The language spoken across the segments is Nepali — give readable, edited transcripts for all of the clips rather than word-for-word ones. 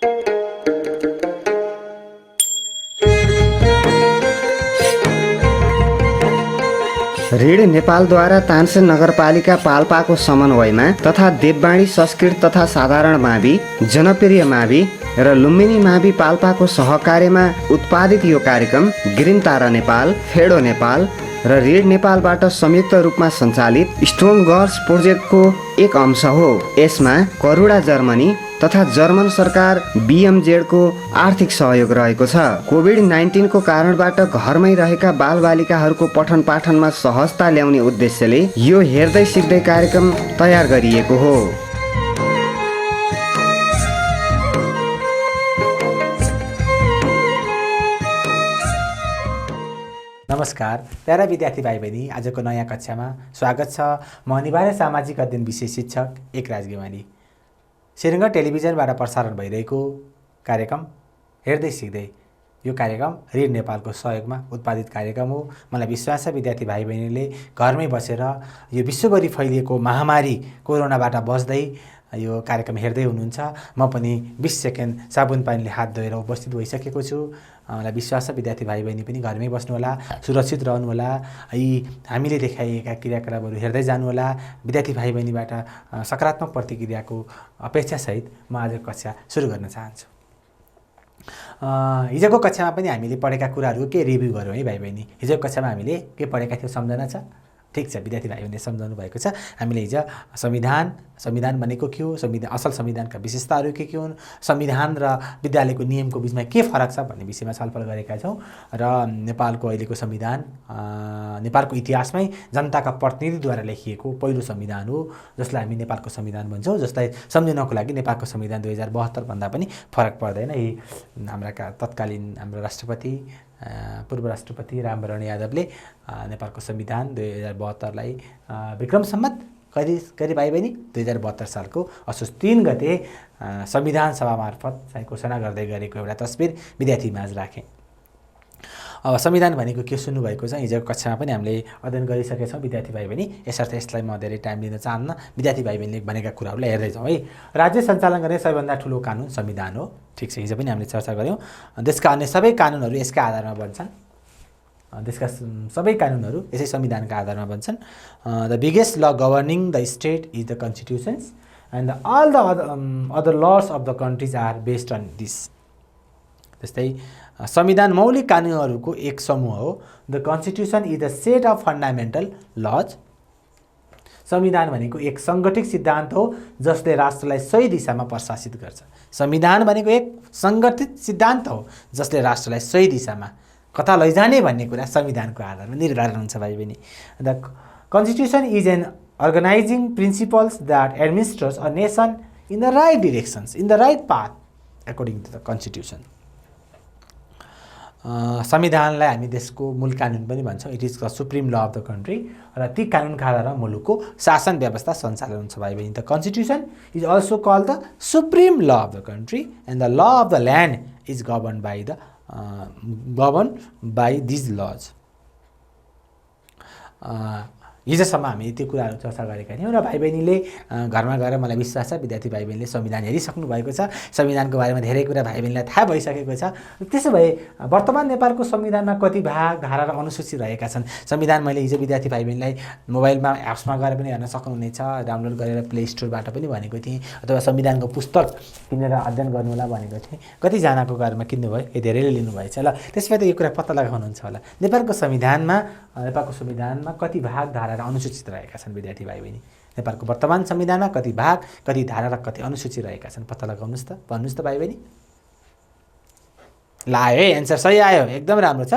ऋण नेपालद्वारा तानसेन नगरपालिका पाल्पाको समन्वयमा तथा देववाणी संस्कृत तथा साधारण मावि, जनप्रिय मावि र लुम्बिनी मावि पाल्पाको सहकार्यमा उत्पादित यो कार्यक्रम ग्रिन तारा नेपाल, फेडो नेपाल र ऋण नेपालबाट संयुक्त रूपमा सञ्चालित स्ट्रङ गर्ल्स प्रोजेक्टको एक अंश हो। यसमा करुणा जर्मनी तथा जर्मन सरकार BMZ को आर्थिक सहयोग रहेको छ। कोभिड-19 को कारणबाट घरमै रहेका बालबालिकाहरूको पठन पाठनमा सहजता ल्याउने उद्देश्यले यो हेर्दै सिक्दै कार्यक्रम तयार गरिएको हो। नमस्कार प्यारा विद्यार्थी भाइ बहिनी, आजको नयाँ कक्षामा स्वागत छ। म अनिवार्य सामाजिक अध्ययन विषय शिक्षक एकराज गेवाली। सिरङ्ग टेलिभिजनबाट प्रसारण भइरहेको कार्यक्रम हेर्दै सिक्दै यो कार्यक्रम ऋण नेपालको सहयोगमा उत्पादित कार्यक्रम हो। मलाई विश्वास छ विद्यार्थी भाइ बहिनीले घरमै बसेर यो विश्वभरि फैलिएको महामारी कोरोनाबाट बच्दै यो कार्यक्रम हेर्दै हुनुहुन्छ। म पनि 20 सेकेन्ड साबुन पानीले हात धोएर उपस्थित भइसकेको छु। मलाई विश्वास छ विद्यार्थी भाइ बहिनी पनि घरमै बस्नुहोला, सुरक्षित रहनुहोला, यी हामीले देखाइएका क्रियाकलापहरू हेर्दै जानुहोला। विद्यार्थी भाइ बहिनीबाट सकारात्मक प्रतिक्रियाको अपेक्षासहित म आज कक्षा सुरु गर्न चाहन्छु। हिजोको कक्षामा पनि हामीले पढेका कुराहरू के रिभ्यू गऱ्यौँ है भाइ बहिनी। हिजोको कक्षामा हामीले के पढेका थियौँ सम्झना छ? ठिक छ, विद्यार्थी भाइ बहिनीले सम्झाउनु भएको छ। हामीले हिजो संविधान भनेको के हो, असल संविधानका विशेषताहरू के हुन्, संविधान र विद्यालयको नियमको बिचमा के फरक छ भन्ने विषयमा छलफल गरेका छौँ। र नेपालको अहिलेको संविधान नेपालको इतिहासमै जनताका प्रतिनिधिद्वारा लेखिएको पहिलो संविधान हो, जसलाई हामी नेपालको संविधान भन्छौँ। जसलाई सम्झिनको लागि नेपालको संविधान 2072 भन्दा पनि फरक पर्दैन। यी हाम्रा तत्कालीन हाम्रो राष्ट्रपति पूर्व राष्ट्रपति रामवरण यादवले नेपालको संविधान 2072लाई विक्रम सम्मत कहिले भाइ बहिनी 2072 सालको असोज 3 गते संविधान सभा मार्फत चाहिँ घोषणा गर्दै गरेको एउटा तस्बिर विद्यार्थी माझ राखेँ। अब संविधान भनेको के सुन्नुभएको छ, हिजोको कक्षामा पनि हामीले अध्ययन गरिसकेका छौँ विद्यार्थी भाइ बहिनी। यसर्थ यसलाई म धेरै टाइम लिन चाहन्न, विद्यार्थी भाइ बहिनीले भनेका कुराहरूलाई हेर्दै जाउँ है। राज्य सञ्चालन गर्ने सबैभन्दा ठुलो कानुन संविधान हो। ठिक छ, हिजो पनि हामीले चर्चा गऱ्यौँ। देशका अन्य सबै कानुनहरू यसका आधारमा बन्छन्। देशका सबै कानुनहरू यसै संविधानका आधारमा बन्छन्। The biggest law governing the state is the constitutions and all the other laws of the countries are based on this. जस्तै संविधान मौलिक कानुनहरूको एक समूह हो। The constitution is the set of fundamental laws. संविधान भनेको एक सङ्गठित सिद्धान्त हो जसले राष्ट्रलाई सही दिशामा प्रशासित गर्छ। संविधान भनेको एक सङ्गठित सिद्धान्त हो जसले राष्ट्रलाई सही दिशामा कता लैजाने भन्ने कुरा संविधानको आधारमा निर्धारण हुन्छ भाइ बहिनी। The constitution is an organising principles that administrates a nation in the right directions in the right path according to the constitution. संविधानलाई हामी देशको मूल कानुन पनि भन्छौँ। It is the supreme law of the country र ती कानुनका आधारमा मुलुकको शासन व्यवस्था सञ्चालन हुन्छ भाइ बहिनी। The constitution is also called the supreme law of the country and the law of the land is govern by these laws. हिजोसम्म हामी त्यो कुराहरू चर्चा गरेका थियौँ र भाइ बहिनीले घरमा गएर मलाई विश्वास छ विद्यार्थी भाइ बहिनीले संविधान हेरिसक्नु भएको छ। संविधानको बारेमा धेरै कुरा भाइ बहिनीलाई थाहा भइसकेको छ। त्यसो भए वर्तमान नेपालको संविधानमा कति भाग, धारा र अनुसूची रहेका छन्? संविधान मैले हिजो विद्यार्थी भाइ बहिनीलाई मोबाइलमा एप्समा गएर पनि हेर्न सक्नुहुनेछ, डाउनलोड गरेर प्ले स्टोरबाट पनि भनेको थिएँ, अथवा संविधानको पुस्तक किनेर अध्ययन गर्नुहोला भनेको थिएँ। कतिजनाको घरमा किन्नुभयो? धेरैले लिनुभएछ। ल त्यसबाट यो कुरा पत्ता लगाउनुहुन्छ होला, नेपालको संविधानमा कति भाग, धारा र अनुसूचित रहेका छन् विद्यार्थी भाइ बहिनी। नेपालको वर्तमान संविधानमा कति भाग, कति धारा र कति अनुसूची रहेका छन्? पत्ता लगाउनुहोस् त, भन्नुहोस् त भाइ बहिनी। ल आयो है, एन्सर सही आयो, एकदम राम्रो छ।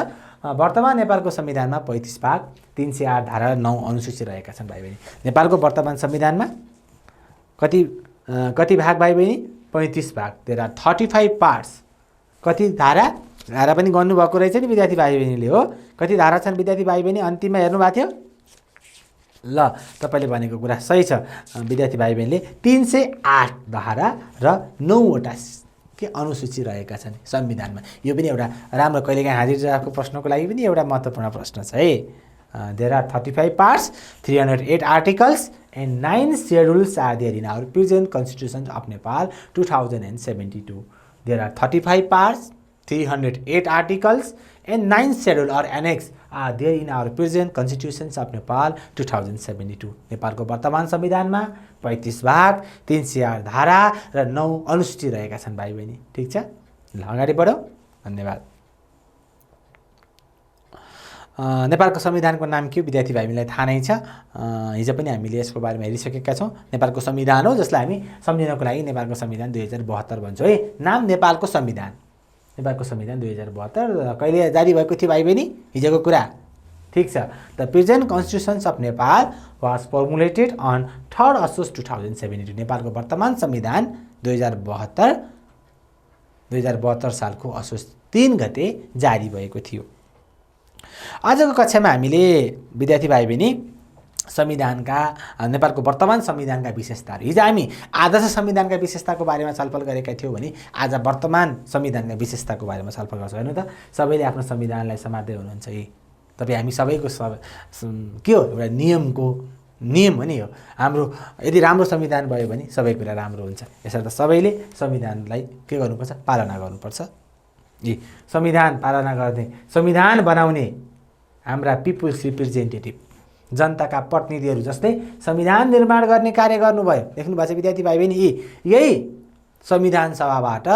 वर्तमान नेपालको संविधानमा 35 भाग, 308 धारा र 9 अनुसूची रहेका छन् भाइ बहिनी। नेपालको वर्तमान संविधानमा कति भाग भाइ बहिनी? 35 भाग। There are 35 parts. कति धारा पनि गर्नुभएको रहेछ नि विद्यार्थी भाइ बहिनीले हो। कति धारा छन् विद्यार्थी भाइ बहिनी? अन्तिममा हेर्नुभएको थियो? ल तपाईँले भनेको कुरा सही छ विद्यार्थी भाइ बहिनीले। 308 धारा र 9वटा के अनुसूची रहेका छन् संविधानमा। यो पनि एउटा राम्रो कहिलेकाहीँ हाजिर जवाफको प्रश्नको लागि पनि एउटा महत्त्वपूर्ण प्रश्न छ है। There are 35 parts, 308 articles and 9 schedules are there in our present constitution of Nepal 2072. There are 35 parts, 308 articles, and 9 schedule or annex are there in our present constitutions of Nepal 2072. नेपालको वर्तमान संविधानमा 35 भाग, 308 धारा र 9 अनुसूची रहेका छन् भाइ बहिनी। ठीक छ, ल अगाडि बढौँ। धन्यवाद। नेपालको संविधानको नाम के हो विद्यार्थी भाइहरूलाई थाहा नै छ। हिजो पनि हामीले यसको बारेमा हेरिसकेका छौँ। नेपालको संविधान हो जसलाई हामी सम्झिनको लागि नेपालको संविधान 2072 भन्छौँ है। नाम नेपालको संविधान, नेपालको संविधान 2072 कहिले जारी भएको थियो भाइ बहिनी? हिजोको कुरा। ठीक छ, the present constitutions of Nepal was formulated on 3 असोज 2072। नेपालको वर्तमान संविधान 2072 सालको असोज 3 गते जारी भएको थियो। आजको कक्षामा हामीले विद्यार्थी भाइ बहिनी संविधानका नेपालको वर्तमान संविधानका विशेषताहरू, हिजो हामी आदर्श संविधानका विशेषताको बारेमा छलफल गरेका थियौँ भने आज वर्तमान संविधानका विशेषताको बारेमा छलफल गर्छौँ। हेर्नु त, सबैले आफ्नो संविधानलाई समात्दै हुनुहुन्छ है। तपाईँ हामी सबैको के हो, एउटा नियम हो नि हो हाम्रो। यदि राम्रो संविधान भयो भने सबै कुरा राम्रो हुन्छ। यसर्थ सबैले संविधानलाई के गर्नुपर्छ? पालना गर्नुपर्छ। संविधान पालना गर्ने, संविधान बनाउने हाम्रा पिपुल्स रिप्रेजेन्टेटिभ, जनताका प्रतिनिधिहरू जस्तै संविधान निर्माण गर्ने कार्य गर्नुभयो। देख्नुभएको छ विद्यार्थी भाइ बहिनी, यही संविधान सभाबाट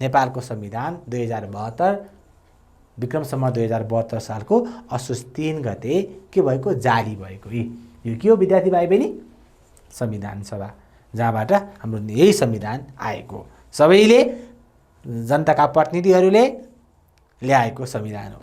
नेपालको संविधान 2072 विक्रम सम्वत 2072 सालको असोज 3 गते के भएको? जारी भएको। यो के हो विद्यार्थी भाइ बहिनी? संविधान सभा, जहाँबाट हाम्रो यही संविधान आएको, सबैले जनताका प्रतिनिधिहरूले ल्याएको संविधान हो।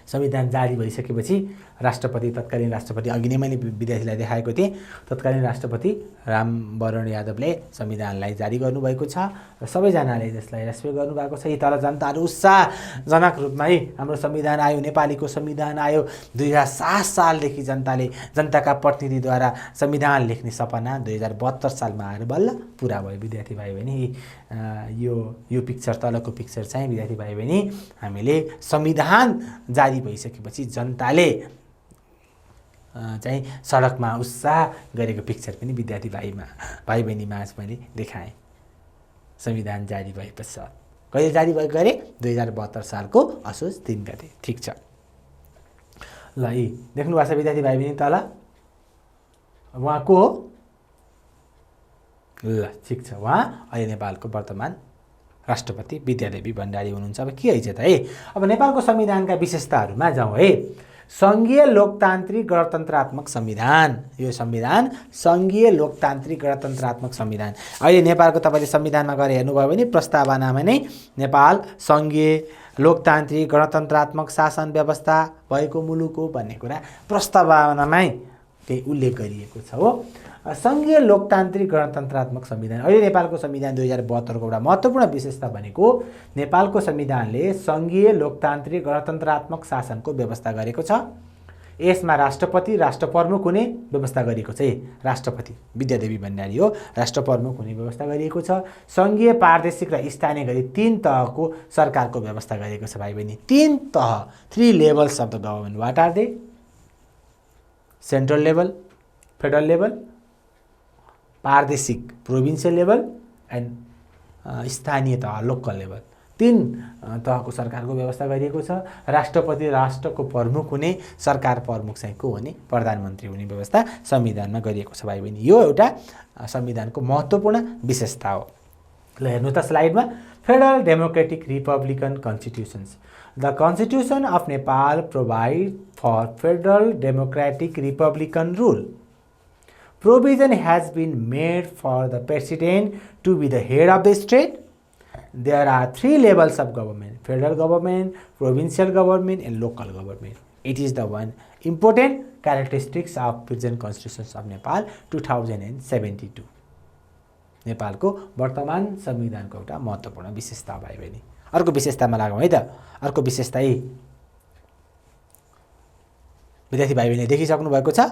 संविधान जारी भइसकेपछि राष्ट्रपति, तत्कालीन राष्ट्रपति, अघि नै मैले विद्यार्थीलाई देखाएको थिएँ, तत्कालीन राष्ट्रपति रामवरण यादवले संविधानलाई जारी गर्नुभएको छ र सबैजनाले यसलाई रेस्पेक्ट गर्नुभएको छ। यी तल जनताहरू उत्साहजनक रूपमा है हाम्रो संविधान आयो, नेपालीको संविधान आयो। 2007 सालदेखि जनताका प्रतिनिधिद्वारा संविधान लेख्ने सपना 2072 सालमा आएर बल्ल पुरा भयो विद्यार्थी भाइ बहिनी। यो पिक्चर, तलको पिक्चर चाहिँ विद्यार्थी भाइ बहिनी हामीले संविधान जारी भइसकेपछि जनताले चाहिँ सडकमा उत्साह गरेको पिक्चर पनि विद्यार्थी भाइ बहिनी माझ मैले देखाएँ। संविधान जारी भएपश्चात कहिले जारी भएको अरे? 2072 सालको असोज 3 गते। ठिक छ, ल यी देख्नु भएको छ विद्यार्थी भाइ बहिनी तल, उहाँ को हो? ल ठिक छ, उहाँ अहिले नेपालको वर्तमान राष्ट्रपति विद्यादेवी भण्डारी हुनुहुन्छ। अब के हैछ त है? अब नेपालको संविधानका विशेषताहरूमा जाउँ है। संघीय लोकतान्त्रिक गणतन्त्रात्मक संविधान, यो संविधान संघीय लोकतान्त्रिक गणतन्त्रात्मक संविधान। अहिले नेपालको तपाईँले संविधानमा गएर हेर्नुभयो भने प्रस्तावनामा नै नेपाल संघीय लोकतान्त्रिक गणतन्त्रात्मक शासन व्यवस्था भएको मुलुक हो भन्ने कुरा प्रस्तावनामै त्यही उल्लेख गरिएको छ हो। संघीय लोकतान्त्रिक गणतन्त्रात्मक संविधान, अहिले नेपालको संविधान 2072 को एउटा महत्त्वपूर्ण विशेषता भनेको नेपालको संविधानले संघीय लोकतान्त्रिक गणतन्त्रात्मक शासनको व्यवस्था गरेको छ। यसमा राष्ट्रपति, राष्ट्रप्रमुख हुने व्यवस्था गरिएको छ। राष्ट्रपति विद्यादेवी भण्डारी हो, राष्ट्रप्रमुख हुने व्यवस्था गरिएको छ। संघीय, प्रादेशिक र स्थानीय गरी 3 तहको सरकारको व्यवस्था गरिएको छ भाइ बहिनी। 3 तह, 3 levels of the government. What are they? Central level, federal level, प्रादेशिक प्रोभिन्सियल लेभल एन्ड स्थानीय तह लोकल लेभल। 3 तहको सरकारको व्यवस्था गरिएको छ। राष्ट्रपति, राष्ट्रको प्रमुख हुने, सरकार प्रमुख चाहिँ को हुने? प्रधानमन्त्री हुने व्यवस्था संविधानमा गरिएको छ भाइ बहिनी। यो एउटा संविधानको महत्त्वपूर्ण विशेषता हो। ल हेर्नु त स्लाइडमा, federal democratic republican constitutions. The constitution of Nepal provide for federal democratic republican rule. Provision has been made for the president to be the head of the state. There are 3 levels of government: federal government, provincial government and local government. It is the one important characteristics of present constitutions of Nepal 2072. नेपालको वर्तमान संविधानको एउटा महत्त्वपूर्ण विशेषता भाइ बहिनी। अर्को विशेषतामा लागौँ है त। अर्को विशेषता विद्यार्थी भाइ बहिनीले देखिसक्नु भएको छ।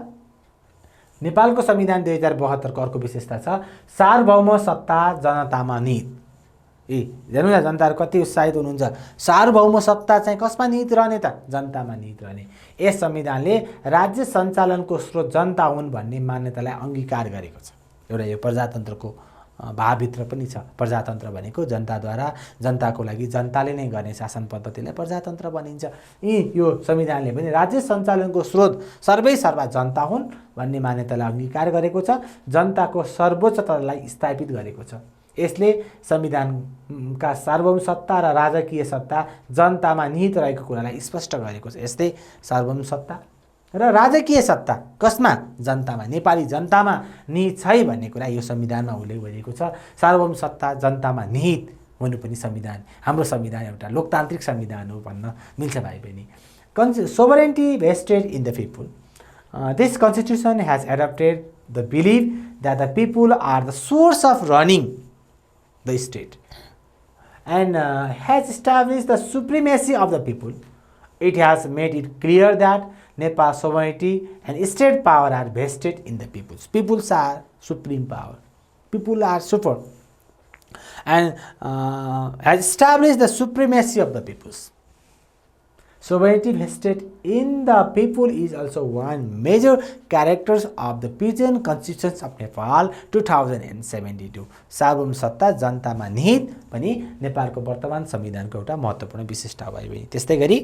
नेपालको संविधान 2072 को अर्को विशेषता छ सार्वभौम सत्ता जनतामा निहित। हेर्नु न जनताहरू कति उत्साहित हुनुहुन्छ। सार्वभौम सत्ता चाहिँ कसमा निहित रहने त? जनतामा निहित रहने। यस संविधानले राज्य सञ्चालनको स्रोत जनता हुन् भन्ने मान्यतालाई अंगीकार गरेको छ। एउटा यो प्रजातन्त्रको भावभित्र पनि छ। प्रजातन्त्र भनेको जनताद्वारा जनताको लागि जनताले नै गर्ने शासन पद्धतिलाई प्रजातन्त्र भनिन्छ। यो संविधानले पनि राज्य सञ्चालनको स्रोत सर्वै सर्वा जनता हुन् भन्ने मान्यतालाई अंगीकार गरेको छ, जनताको सर्वोच्चतालाई स्थापित गरेको छ। यसले संविधानका सार्वभौम सत्ता र राजकीय सत्ता जनतामा निहित रहेको कुरालाई स्पष्ट गरेको छ। यस्तै सार्वभौम सत्ता र राजकीय सत्ता कसमा? जनतामा, नेपाली जनतामा निहित छ भन्ने कुरा यो संविधानमा उल्लेख गरिएको छ। सार्वभौम सत्ता जनतामा निहित हुनु पनि संविधान, हाम्रो संविधान एउटा लोकतान्त्रिक संविधान हो भन्न मिल्छ भाइ बहिनी। Sovereignty vested in the people. This constitution has adopted the belief that the people are the source of running the state and has established the supremacy of the people. It has made it clear that Nepal sovereignty and state power are vested in the peoples. Peoples are supreme power. People are super. And has established the supremacy of the peoples. Sovereignty vested in the people is also one major character of the present Constitution of Nepal 2072. सार्वभौम सत्ता जनतामा निहित पनि नेपालको वर्तमान संविधानको एउटा महत्त्वपूर्ण विशेषता हो भाइ बहिनी। त्यस्तै गरी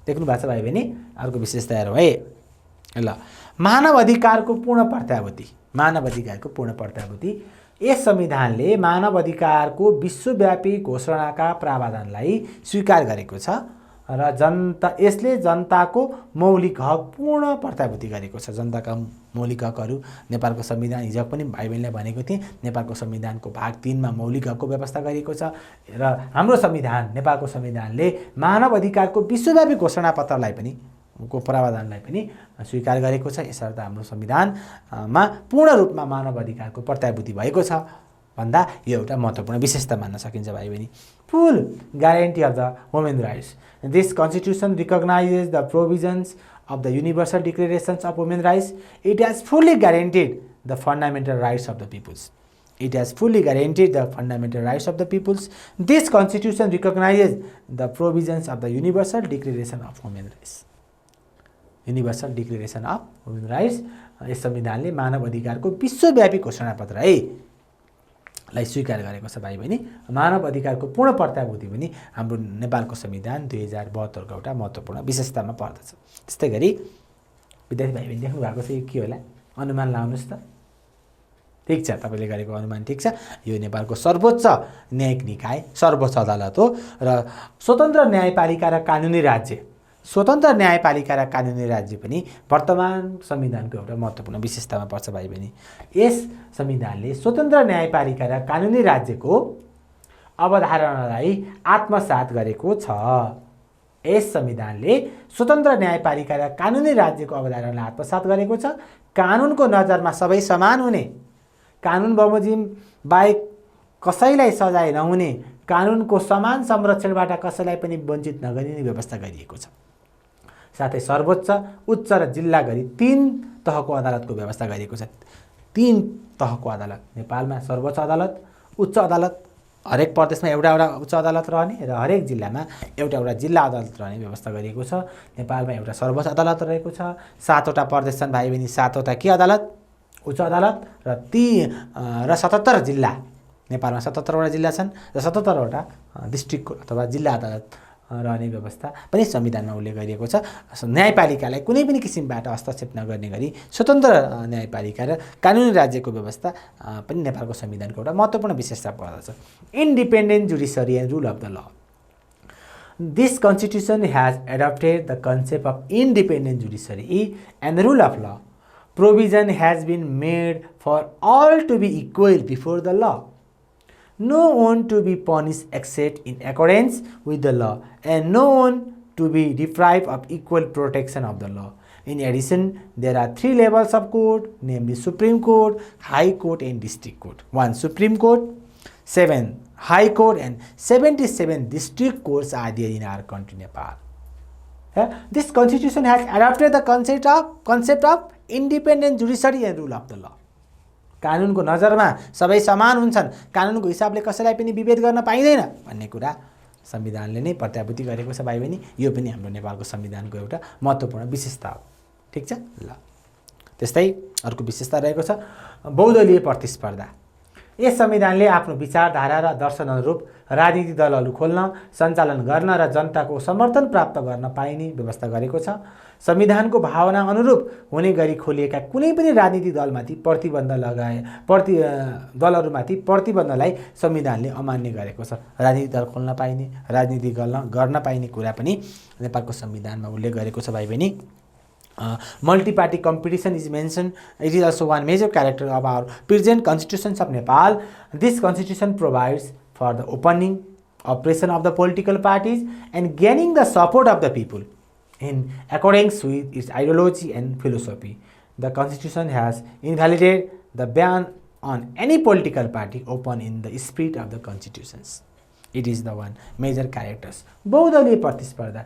देख्नु भएको छ भाइ बहिनी अर्को विशेषता हेरौँ है। ल मानव अधिकारको पूर्ण प्रत्याभूति। मानव अधिकारको पूर्ण प्रत्याभूति। यस संविधानले मानव अधिकारको विश्वव्यापी घोषणाका प्रावधानलाई स्वीकार गरेको छ र यसले जनताको मौलिक हक पूर्ण प्रत्याभूति गरेको छ। जनताका मौलिक हकहरू नेपालको संविधान हिजो पनि भाइ बहिनीले भनेको थिएँ, नेपालको संविधानको भाग 3 मा मौलिक हकको व्यवस्था गरिएको छ र हाम्रो संविधान नेपालको संविधानले मानव अधिकारको विश्वव्यापी घोषणापत्रलाई पनि को प्रावधानलाई पनि स्वीकार गरेको छ। यसर्थ हाम्रो संविधानमा पूर्ण रूपमा मानव अधिकारको प्रत्याभूति भएको छ भन्दा यो एउटा महत्त्वपूर्ण विशेषता मान्न सकिन्छ भाइ बहिनी। Full guarantee of the human rights. This constitution recognizes the provisions of the Universal Declaration of Human Rights. It has fully guaranteed the fundamental rights of the peoples. It has fully guaranteed the fundamental rights of the peoples. This constitution recognizes the provisions of the Universal Declaration of Human Rights. Universal Declaration of Human Rights. यस संविधानले मानव अधिकारको विश्वव्यापी घोषणापत्र लाई स्वीकार गरेको छ भाइ बहिनी। मानव अधिकारको पूर्ण प्रत्याभूति पनि हाम्रो नेपालको संविधान 2072 को एउटा महत्त्वपूर्ण विशेषतामा पर्दछ। त्यस्तै गरी विद्यार्थी भाइ बहिनी देख्नु भएको छ यो के होला? अनुमान लाउनुस् त। ठीक छ, तपाईले गरेको अनुमान ठीक छ। यो नेपालको सर्वोच्च न्यायिक निकाय, सर्वोच्च अदालत हो र स्वतन्त्र न्यायपालिका र कानुनी राज्य, स्वतन्त्र न्यायपालिका र कानुनी राज्य पनि वर्तमान संविधानको एउटा महत्त्वपूर्ण विशेषतामा पर्छ भाइ बहिनी। यस संविधानले स्वतन्त्र न्यायपालिका र कानुनी राज्यको अवधारणालाई आत्मसात गरेको छ। यस संविधानले स्वतन्त्र न्यायपालिका र कानुनी राज्यको अवधारणालाई आत्मसात गरेको छ। कानुनको नजरमा सबै समान हुने, कानुन बमोजिम बाहेक कसैलाई सजाय नहुने, कानुनको समान संरक्षणबाट कसैलाई पनि वञ्चित नगरिने व्यवस्था गरिएको छ। साथै सर्वोच्च, उच्च र जिल्ला गरी 3 तहको अदालतको व्यवस्था गरिएको छ। 3 तहको अदालत नेपालमा सर्वोच्च अदालत, उच्च अदालत, हरेक प्रदेशमा एउटा उच्च अदालत रहने र हरेक जिल्लामा एउटा जिल्ला अदालत रहने व्यवस्था गरिएको छ। नेपालमा एउटा सर्वोच्च अदालत रहेको छ। 7 वटा प्रदेश छन् भाइ बहिनी, 7 वटा के अदालत? उच्च अदालत र 77 जिल्ला। नेपालमा 77 वटा जिल्ला छन् र 77 वटा डिस्ट्रिक्ट अथवा जिल्ला अदालत रहने व्यवस्था पनि संविधानमा उल्लेख गरिएको छ। न्यायपालिकालाई कुनै पनि किसिमबाट हस्तक्षेप नगर्ने गरी स्वतन्त्र न्यायपालिका र कानुनी राज्यको व्यवस्था पनि नेपालको संविधानको एउटा महत्त्वपूर्ण विशेषता पर्दछ। Independent judiciary and rule of the law. This constitution has adopted the concept of independent judiciary and the rule of law. Provision has been made for all to be equal before the law. No one to be punished except in accordance with the law, and no one to be deprived of equal protection of the law. In addition, there are 3 levels of court, namely Supreme Court, High Court and District Court. 1 Supreme Court, 7 High Court and 77 District Courts are there in our country, Nepal. This constitution has adopted the concept of independent judiciary and rule of the law. कानुनको नजरमा सबै समान हुन्छन्, कानुनको हिसाबले कसैलाई पनि विभेद गर्न पाइदैन भन्ने कुरा संविधानले नै प्रत्याभूति गरेको छ भाइ बहिनी। यो पनि हाम्रो नेपालको संविधानको एउटा महत्त्वपूर्ण विशेषता हो। ठीक छ ल। त्यस्तै अर्को विशेषता रहेको छ बहुदलीय प्रतिस्पर्धा। यस संविधानले आफ्नो विचारधारा र दर्शन अनुरूप राजनीतिक दलहरू खोल्न, सञ्चालन गर्न र जनताको समर्थन प्राप्त गर्न पाइने व्यवस्था गरेको छ। संविधानको भावना अनुरूप हुने गरी खोलिएका कुनै पनि राजनीतिक दलमाथि दलहरूमाथि प्रतिबन्धलाई संविधानले अमान्य गरेको छ। राजनीतिक दल खोल्न पाइने, राजनीति गर्न पाइने कुरा पनि नेपालको संविधानमा उल्लेख गरेको छ भाइ बहिनी। Multi-party competition is mentioned. It is also one major character of our present constitutions of Nepal. This constitution provides for the opening, operation of the political parties and gaining the support of the people in accordance with its ideology and philosophy. The constitution has invalidated the ban on any political party open in the spirit of the constitutions. It is the one major characters. बहुदलीय प्रतिस्पर्धा,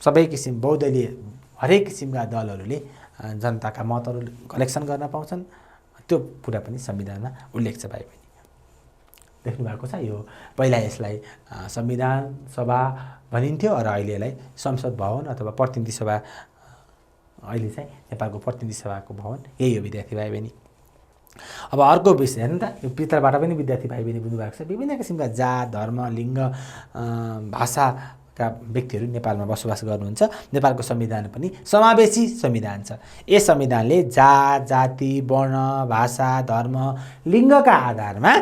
सबै किसिम बहुदलीय हरेक किसिमका दलहरूले जनताका मतहरू कलेक्सन गर्न पाउँछन्, त्यो कुरा पनि संविधानमा उल्लेख छ भाइ बहिनी। देख्नु भएको छ, यो पहिला यसलाई संविधान सभा भनिन्थ्यो र अहिले यसलाई संसद भवन अथवा प्रतिनिधि सभा, अहिले चाहिँ नेपालको प्रतिनिधि सभाको भवन यही हो विद्यार्थी भाइ बहिनी। अब अर्को विषय हेर्नु त, यो भित्रबाट पनि विद्यार्थी भाइ बहिनी बुझ्नु भएको छ, विभिन्न किसिमका जात, धर्म, लिङ्ग, भाषा का व्यक्तिहरू नेपालमा बसोबास गर्नुहुन्छ। नेपालको संविधान पनि समावेशी संविधान छ। यस संविधानले जात, जाति, वर्ण, भाषा, धर्म, लिङ्गका आधारमा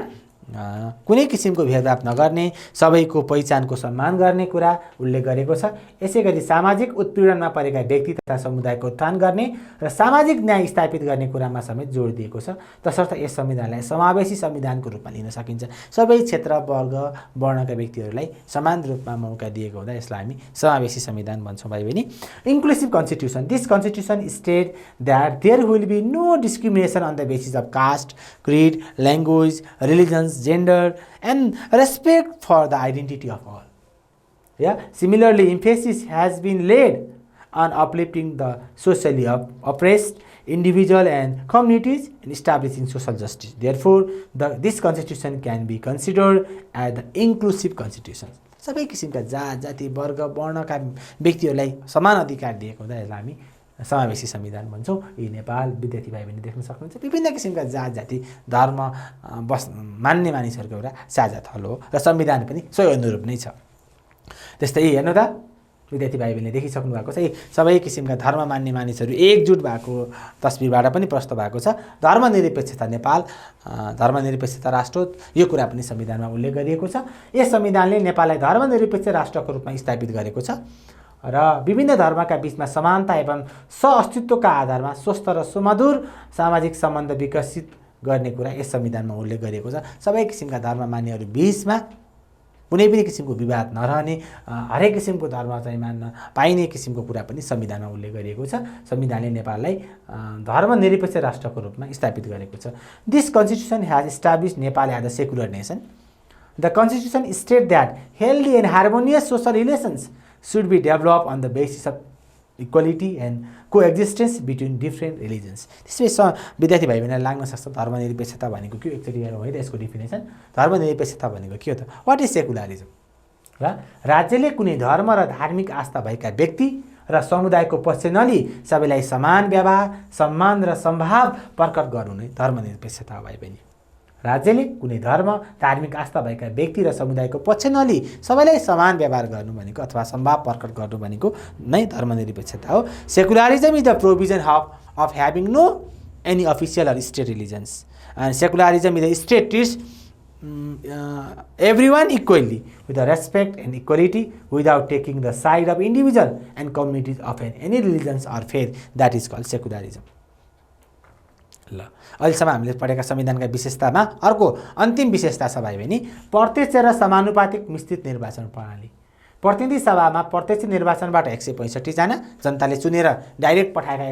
कुनै किसिमको भेदभाव नगर्ने, सबैको पहिचानको सम्मान गर्ने कुरा उल्लेख गरेको छ। यसैगरी सामाजिक उत्पीडनमा परेका व्यक्ति तथा समुदायको उत्थान गर्ने र सामाजिक न्याय स्थापित गर्ने कुरामा समेत जोड दिएको छ। तसर्थ यस संविधानलाई समावेशी संविधानको रूपमा लिन सकिन्छ। सबै क्षेत्र, वर्ग, वर्णका व्यक्तिहरूलाई समान रूपमा मौका दिएको हुँदा यसलाई हामी समावेशी संविधान भन्छौँ भाइ बहिनी। Inclusive constitution, this constitution state that there will be no discrimination on the basis of caste, creed, language, religions, gender and respect for the identity of all. Similarly, emphasis has been laid on uplifting the socially oppressed individual and communities and establishing social justice. Therefore, this constitution can be considered as the inclusive constitution. सबै किसिमका जात, जाति, वर्ग, वर्णका व्यक्तिहरूलाई समान अधिकार दिएको हुँदा यसलाई हामी समावेशी संविधान भन्छौँ। यी नेपाल विद्यार्थी भाइ बहिनी देख्न सक्नुहुन्छ, विभिन्न किसिमका जात, जाति, धर्म मान्ने मानिसहरूको एउटा साझा थलो हो र संविधान पनि सोही अनुरूप नै छ। त्यस्तै हेर्नु त विद्यार्थी भाइ बहिनीले देखिसक्नु भएको छ, यी सबै किसिमका धर्म मान्ने मानिसहरू एकजुट भएको तस्बिरबाट पनि प्रष्ट भएको छ। धर्मनिरपेक्षता नेपाल, धर्मनिरपेक्षता राष्ट्र, यो कुरा पनि संविधानमा उल्लेख गरिएको छ। यस संविधानले नेपाललाई धर्मनिरपेक्ष राष्ट्रको रूपमा स्थापित गरेको छ र विभिन्न धर्मका बीचमा समानता एवं सहअस्तित्वका आधारमा स्वस्थ र सुमधुर सामाजिक सम्बन्ध विकसित गर्ने कुरा यस संविधानमा उल्लेख गरिएको छ। सबै किसिमका धर्म मान्नेहरू बीचमा कुनै पनि किसिमको विवाद नरहने, हरेक किसिमको धर्म चाहिँ मान्न पाइने किसिमको कुरा पनि संविधानमा उल्लेख गरिएको छ। संविधानले नेपाललाई धर्मनिरपेक्ष राष्ट्रको रूपमा स्थापित गरेको छ। This constitution has established Nepal as a secular nation. The constitution state that healthy and harmonious social relations should be developed on the basis of equality and coexistence between different religions. त्यसमै विद्यार्थी भाइ बहिनीलाई लाग्न सक्छ धर्मनिरपेक्षता भनेको के हो, एकचोटि हेरौँ है त यसको डिफिनेसन। धर्मनिरपेक्षता भनेको के हो त? What is secularism? र राज्यले कुनै धर्म र धार्मिक आस्था भएका व्यक्ति र समुदायको पक्ष नलिई सबैलाई समान व्यवहार, सम्मान र सम्भाव प्रकट गर्नु नै धर्मनिरपेक्षता हो भाइ बहिनी। राज्यले कुनै धर्म, धार्मिक आस्था भएका व्यक्ति र समुदायको पक्ष नलिई सबैलाई समान व्यवहार गर्नु भनेको अथवा सम्भाव प्रकट गर्नु भनेको नै धर्मनिरपेक्षता हो। Secularism is the provision of having no any official or state religions, and secularism is the state treats everyone equally with the respect and equality without taking the side of individual and communities of any religions or faith. That is called secularism. ल अहिलेसम्म हामीले पढेका संविधानका विशेषतामा अर्को अन्तिम विशेषता छ भाइ बहिनी, प्रत्यक्ष र समानुपातिक मिश्रित निर्वाचन प्रणाली। प्रतिनिधि सभामा प्रत्यक्ष निर्वाचनबाट 165 जना, जनताले चुनेर डाइरेक्ट पठाएका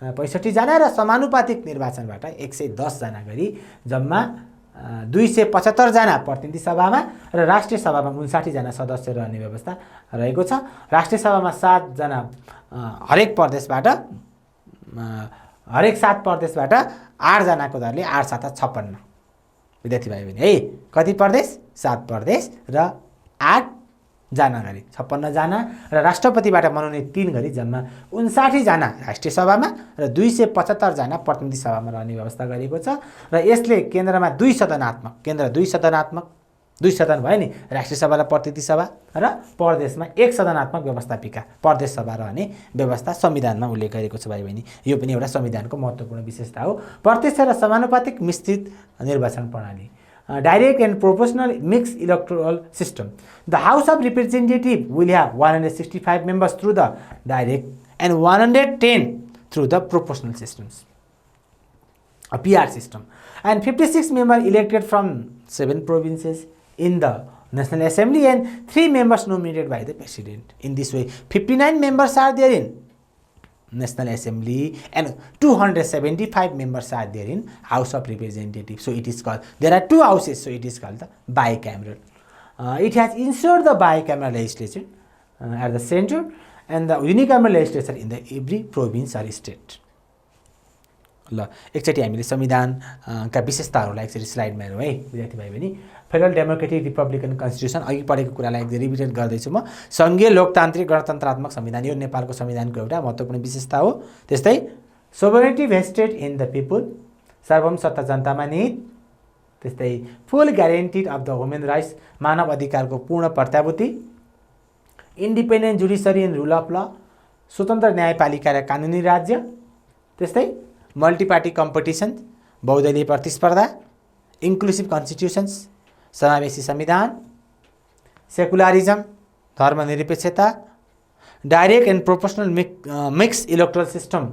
165 जना र समानुपातिक निर्वाचनबाट 110 जना गरी जम्मा 275 जना प्रतिनिधि सभामा र राष्ट्रिय सभामा 59 जना सदस्य रहने व्यवस्था रहेको छ। राष्ट्रिय सभामा 7 जना हरेक 7 प्रदेशबाट 8 जनाको दरले 8 7 56 विद्यार्थी भाइ बहिनी है। कति प्रदेश? 7 प्रदेश र 8 जना गरी 56 जना र राष्ट्रपतिबाट मनोनित 3 गरी जम्मा 59 जना राष्ट्रिय सभामा र 275 जना प्रतिनिधि सभामा रहने व्यवस्था गरिएको छ र यसले केन्द्रमा 2 सदनात्मक 2 सदन भयो नि, राष्ट्रिय सभा र प्रतिनिधि सभा र प्रदेशमा 1 सदनात्मक व्यवस्थापिका प्रदेश सभा रहने व्यवस्था संविधानमा उल्लेख गरेको छ भाइ बहिनी। यो पनि एउटा संविधानको महत्त्वपूर्ण विशेषता हो। प्रत्यक्ष र समानुपातिक मिश्रित निर्वाचन प्रणाली, direct and proportional mixed electoral system. The House of Representatives will have 165 members through the direct and 110 through the proportional systems, a PR system, and 56 members elected from 7 provinces in the National Assembly and 3 members nominated by the President. In this way, 59 members are there in National Assembly and 275 members are there in House of Representatives. So it is called, there are 2 houses, so it is called the bicameral. It has ensured the bicameral legislature at the center and the unicameral legislature in the every province or state. ल एकचोटि हामीले संविधानका विशेषताहरूलाई एकचोटि स्लाइडमा हेरौँ है विद्यार्थी भाइ बहिनी। फेडरल डेमोक्रेटिक रिपब्लिकन कन्स्टिट्युसन, अघि पढेको कुरालाई रिभिजन गर्दैछु म। सङ्घीय लोकतान्त्रिक गणतन्त्रात्मक संविधान, यो नेपालको संविधानको एउटा महत्त्वपूर्ण विशेषता हो। त्यस्तै sovereignty vested in the people, सार्वभौम सत्ता जनतामा निहित। त्यस्तै full guaranteed of the human rights, मानव अधिकारको पूर्ण प्रत्याभूति। Independent judiciary and rule of law, स्वतन्त्र न्यायपालिका र कानुनी राज्य। त्यस्तै मल्टिपार्टी कम्पिटिसन, बहुदलीय प्रतिस्पर्धा। इन्क्लुसिभ कन्स्टिट्युसन्स, समावेशी संविधान। सेकुलरिजम, धर्मनिरपेक्षता। Direct and proportional mix electoral system,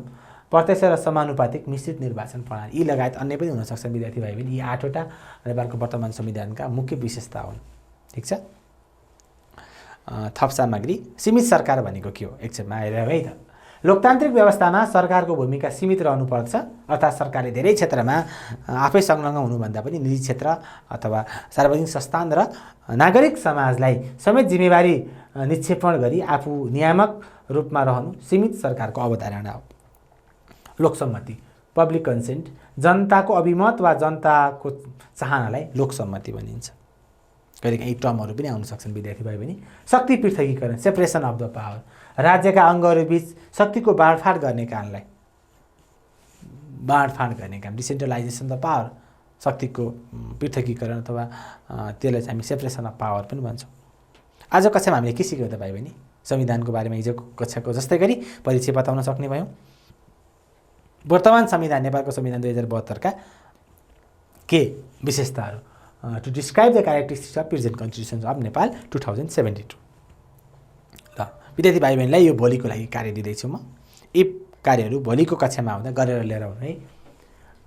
प्रत्यक्ष र समानुपातिक मिश्रित निर्वाचन प्रणाली। यी लगायत अन्य पनि हुन सक्छन् विद्यार्थी भाइ बहिनी। यी 8वटा नेपालको वर्तमान संविधानका मुख्य विशेषता हुन्। ठिक छ। थप सामग्री। सीमित सरकार भनेको के हो एकछिनमा हेरौँ है त। लोकतान्त्रिक व्यवस्थामा सरकारको भूमिका सीमित रहनुपर्छ, अर्थात् सरकारले धेरै क्षेत्रमा आफै संलग्न हुनुभन्दा पनि निजी क्षेत्र अथवा सार्वजनिक संस्थान र नागरिक समाजलाई समेत जिम्मेवारी निक्षेपण गरी आफू नियामक रूपमा रहनु सीमित सरकारको अवधारणा हो। लोकसम्मति, पब्लिक कन्सेन्ट, जनताको अभिमत वा जनताको चाहनालाई लोकसम्मति भनिन्छ। कहिलेकाहीँ यी टर्महरू पनि आउन सक्छन् विद्यार्थी भाइ बहिनी। शक्ति पृथकीकरण, सेपरेसन अफ द पावर, राज्यका अङ्गहरूबीच शक्तिको बाँडफाँड गर्ने कामलाई डिसेन्ट्रलाइजेसन द पावर, शक्तिको पृथकीकरण अथवा त्यसलाई चाहिँ हामी सेपरेसन अफ पावर पनि भन्छौँ। आज कक्षामा हामीले के सिक्यौँ त भाइ बहिनी? संविधानको बारेमा हिजो कक्षाको जस्तै गरी परिचय बताउन सक्ने भयौँ। वर्तमान संविधान, नेपालको संविधान 2072 का के विशेषताहरू, to describe the characteristics of present constitution of Nepal 2072। ल विद्यार्थी भाइ बहिनीलाई यो भोलिको लागि कार्य दिँदैछु म। यी कार्यहरू भोलिको कक्षामा आउँदा गरेर लिएर आउनु है।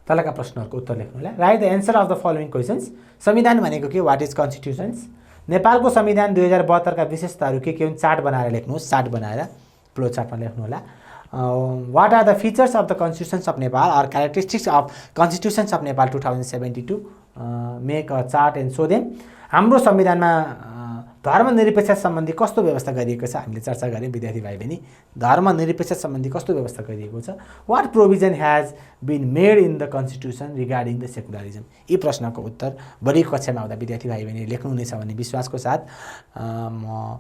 तलका प्रश्नहरूको उत्तर लेख्नु होला। Write the answer of the following questions. संविधान भनेको के? What is constitutions? नेपालको संविधान 2072 का विशेषताहरू के हुन्? चार्ट बनाएर लेख्नुहोस्, चार्ट बनाएर फ्लो चार्टमा लेख्नु होला। What are the features of the constitutions of Nepal are characteristics of constitutions of Nepal 2072? Make a chart and show them. हाम्रो संविधानमा धर्मनिरपेक्ष सम्बन्धी कस्तो व्यवस्था गरिएको छ हामीले चर्चा गऱ्यौँ विद्यार्थी भाइ बहिनी। धर्मनिरपेक्ष सम्बन्धी कस्तो व्यवस्था गरिएको छ? What provision has been made in the constitution regarding the secularism? यी प्रश्नको उत्तर भोलिको कक्षामा आउँदा विद्यार्थी भाइ बहिनी लेख्नुहुनेछ भन्ने विश्वासको साथ म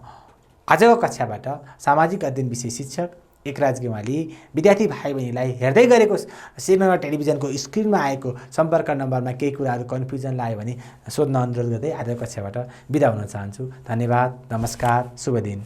आजको कक्षाबाट सामाजिक अध्ययन विषय शिक्षक एकराज गेवाली विद्यार्थी भाइ बहिनीलाई हेर्दै गरेको सिनेमा टेलिभिजनको स्क्रिनमा आएको सम्पर्क नम्बरमा केही कुराहरू कन्फ्युजन लाग्यो भने सोध्न अनुरोध गर्दै आजको कक्षाबाट बिदा हुन चाहन्छु। धन्यवाद, नमस्कार, शुभ दिन।